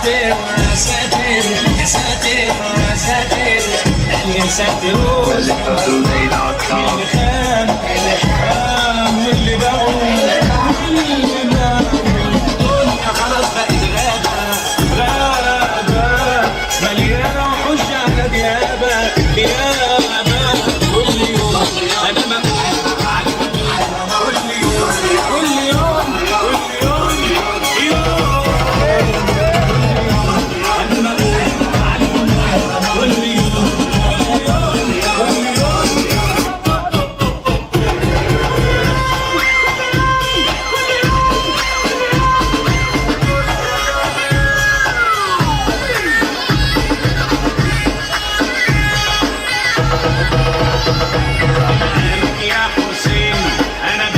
ساتر يا ساتر يا ساتر يا ساتر يا ساتر اللي خان واللي باعوا واللي باعوا الدنيا خلاص بقت غابة مليانة وحوش على ديابة كل يوم أنا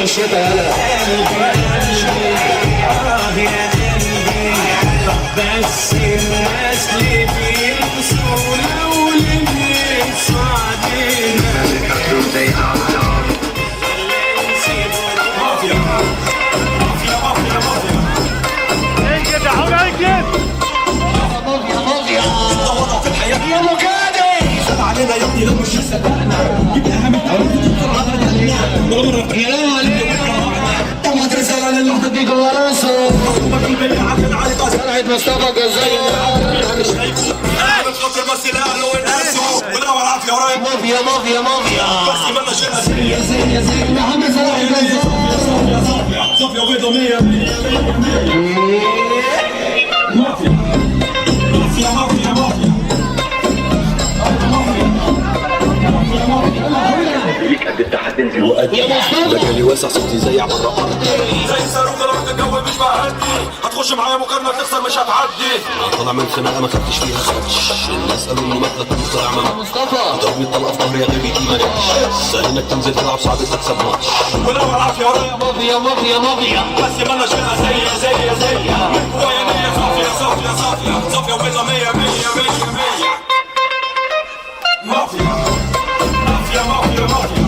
الشتا يلا بس الناس اللي بينسوا لو بينسوا علينا علينا يا ابني لو مش صدقنا جبنا اهم الكلام عليك طبعا رسالة للمحتدي جوا راسه سرعة مصطفى جزاي مافيا مافيا مافيا يا زين محمد صلاح صافية وبيضة 100 مافيا مافيا مافيا مافيا ليك قد التحدي انزل وادي مجالي واسع صوتي زي عبر الارض زي صاروخ ضربت الجو مش بعدي هتخش معايا مقارنه تخسر مش هتعدي طالع من خناقه ما خدتش فيها خدش الناس قالوا اني مطلق طلع ما مصطفى ضربني الطلقه في ظهري يا غبي ما نجحش سهل انك تنزل تلعب صعب تكسب ماتش ولو العافيه ورايا مافيا مافيا مافيا بس مالنا شيلها زي من جوايا نيه صافيه صافيه صافيه صافيه وبيضه 100 100 100 مافيا مافيا مافيا مافيا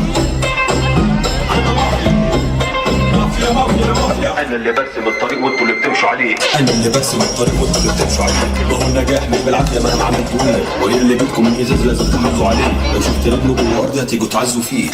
انا اللي برسم الطريق وانتوا اللي بتمشوا عليه انا اللي برسم الطريق وانتوا اللي بتمشوا عليه ما هو النجاح مش بالعافيه مهما عملتوا ايه وهي اللي بدكم من ازاز لازم تحافظوا عليه لو شفت رجله جوه ارضي هتيجوا تعزوا فيه